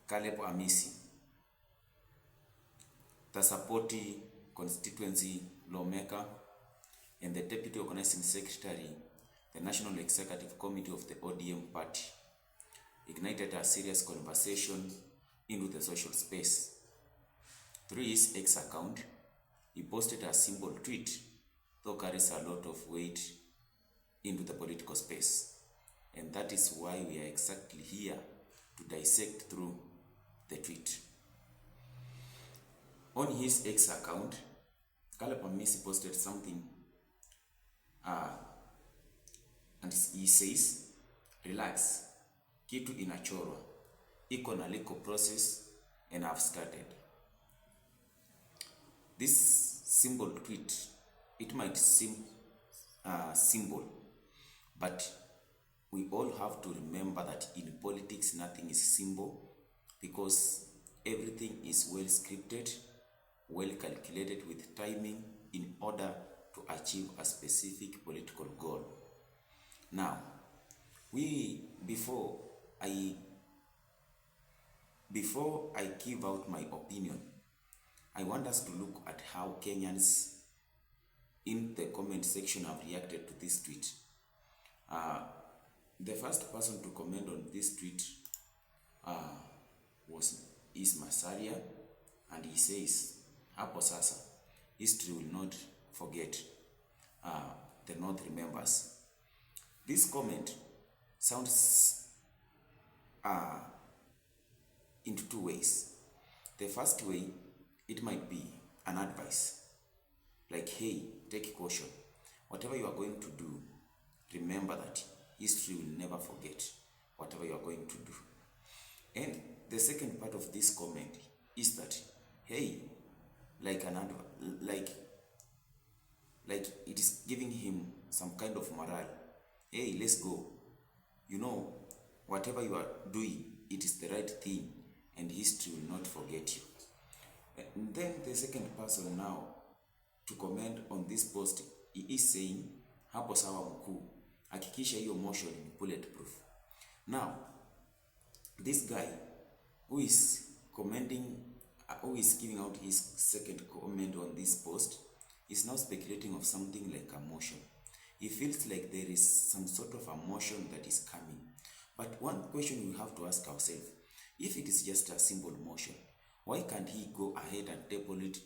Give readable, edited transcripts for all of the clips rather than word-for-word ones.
Amisi, the supporting constituency lawmaker and the deputy organizing secretary, the National Executive Committee of the ODM party, ignited a serious conversation into the social space. Through his X account, he posted a simple tweet, though carries a lot of weight into the political space. And that is why we are exactly here to dissect through the tweet. On his X account, Amisi posted something and he says, "Relax, kitu inachorwa, iko na legal process and I've started." This simple tweet, it might seem simple, but we all have to remember that in politics nothing is simple, because everything is well scripted, well calculated with timing in order to achieve a specific political goal. Now, before I give out my opinion, I want us to look at how Kenyans in the comment section have reacted to this tweet. The first person to comment on this tweet is Masaria, and he says, "Hapo sasa, history will not forget, the North remembers." This comment sounds into two ways. The first way, it might be an advice, like, hey, take caution. Whatever you are going to do, remember that history will never forget whatever you are going to do. And the second part of this comment is that, hey, like it is giving him some kind of morale. Hey, let's go. You know, whatever you are doing, it is the right thing, and history will not forget you. And then the second person now to comment on this post, he is saying, "Hapo sawa mkuu, hakikisha hiyo motion ni bulletproof." Now, this guy who is giving out his second comment on this post is now speculating of something like a motion. He feels like there is some sort of a motion that is coming. But one question we have to ask ourselves, if it is just a simple motion, why can't he go ahead and table it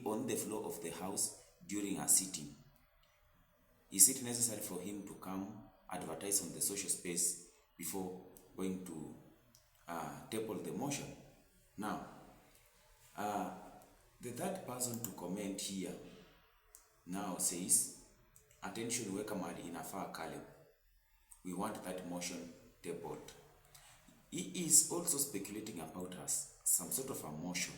on the floor of the house during a sitting? Is it necessary for him to come advertise on the social space before going to table the motion? Now, the third person to comment here now says, "Attention, weka mahali inafaa kale. We want that motion tabled." He is also speculating about some sort of a motion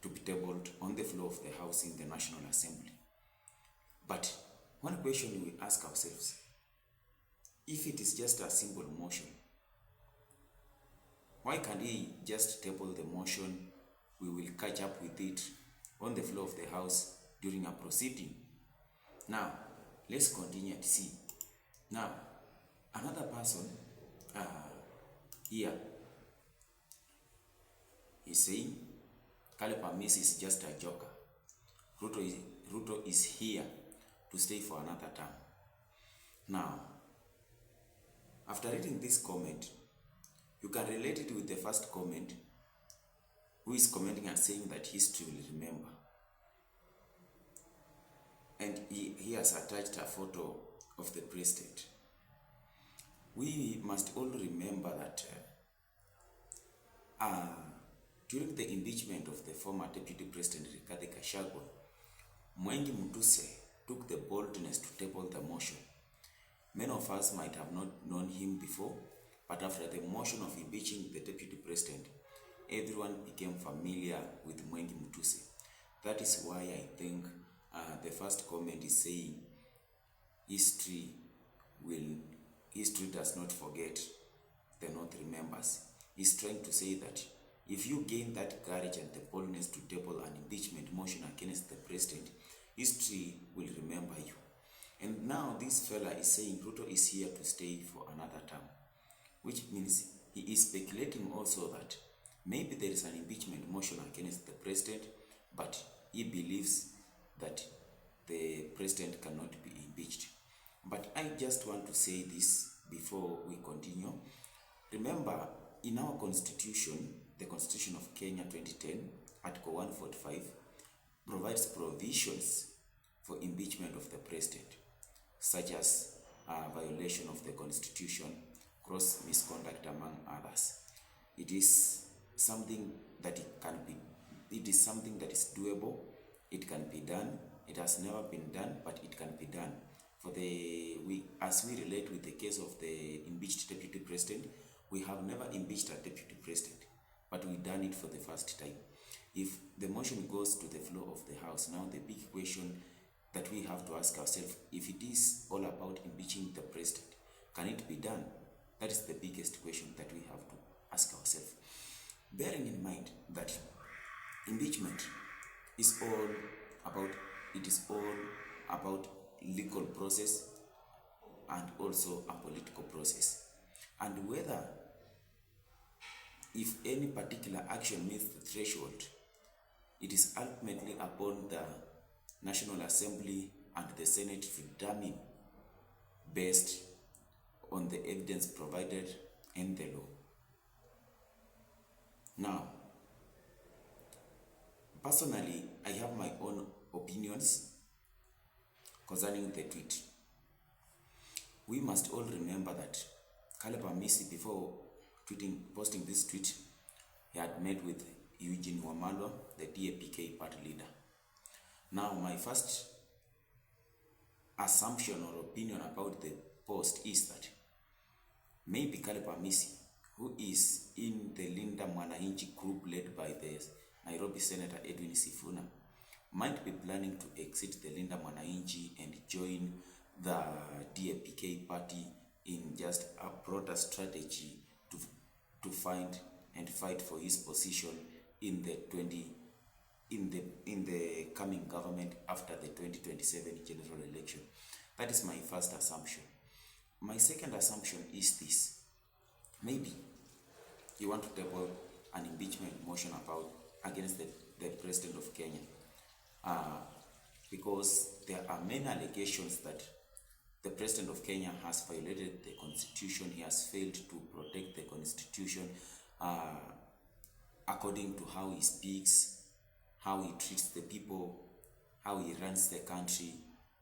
to be tabled on the floor of the House in the National Assembly. But one question we ask ourselves, if it is just a simple motion, why can't he just table the motion? We will catch up with it on the floor of the House during a proceeding. Now, let's continue to see. Now, another person here is saying, "Amisi is just a joker. Ruto is here to stay for another term." Now, after reading this comment, you can relate it with the first comment, who is commenting and saying that history will remember. And he has attached a photo of the president. We must all remember that during the impeachment of the former Deputy President Rigathi Gachagua, Mwananchi took the boldness to table the motion. Many of us might have not known him before, but after the motion of impeaching the Deputy President, everyone became familiar with Mwananchi. That is why I think the first comment is saying history does not forget, the North remembers. He's trying to say that if you gain that courage and the boldness to table an impeachment motion against the president, history will remember you. And now this fella is saying Ruto is here to stay for another term, which means he is speculating also that maybe there is an impeachment motion against the president, but he believes that the president cannot be impeached. But I just want to say this before we continue. Remember, in our constitution, the Constitution of Kenya 2010, Article 145, provides provisions for impeachment of the president, such as violation of the constitution, gross misconduct, among others. It is something that is something that is doable. It can be done. It has never been done, but it can be done. As we relate with the case of the impeached deputy president, we have never impeached a deputy president, but we done it for the first time. If the motion goes to the floor of the House, now the big question that we have to ask ourselves, if it is all about impeaching the president, can it be done? That is the biggest question that we have to ask ourselves. Bearing in mind that impeachment is all about legal process and also a political process. And whether if any particular action meets the threshold, it is ultimately upon the National Assembly and the Senate to determine based on the evidence provided in the law. Now, personally, I have my own opinions concerning the tweet. We must all remember that Amisi, before posting this tweet, he had met with Eugene Wamalwa, the DAPK party leader. Now, my first assumption or opinion about the post is that maybe Amisi, who is in the Linda Mwananchi group led by the Nairobi Senator Edwin Sifuna, might be planning to exit the Linda Mwananchi and join the DAPK party in just a broader strategy to find and fight for his position in the coming government after the 2027 general election. That is my first assumption. My second assumption is this: maybe you want to table an impeachment motion against the president of Kenya, because there are many allegations that the president of Kenya has violated the constitution. He has failed to protect the constitution according to how he speaks, how he treats the people, how he runs the country.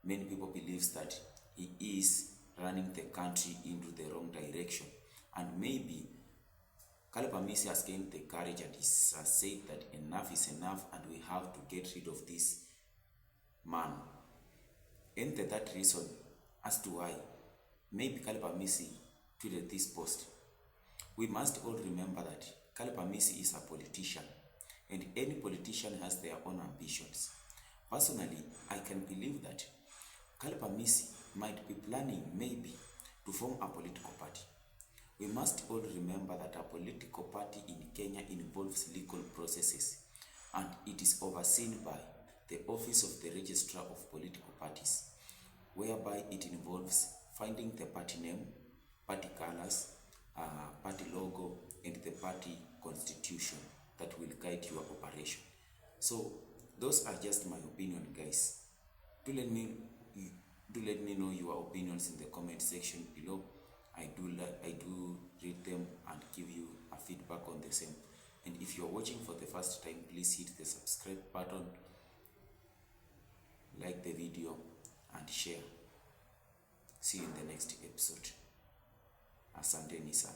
Many people believe that he is running the country into the wrong direction. And maybe Amisi has gained the courage and has said that enough is enough and we have to get rid of this man. And that reason as to why maybe Amisi tweeted this post. We must all remember that Amisi is a politician, and any politician has their own ambitions. Personally, I can believe that Amisi might be planning maybe to form a political party. We must all remember that a political party in Kenya involves legal processes, and it is overseen by the Office of the Registrar of Political Parties, whereby it involves finding the party name, party colors, party logo, and the party constitution that will guide your operation. So those are just my opinion, guys. Do let me know your opinions in the comment section below. I do read them and give you a feedback on the same. And if you're watching for the first time, please hit the subscribe button, like the video, and share. See you in the next episode. Asanteni sana.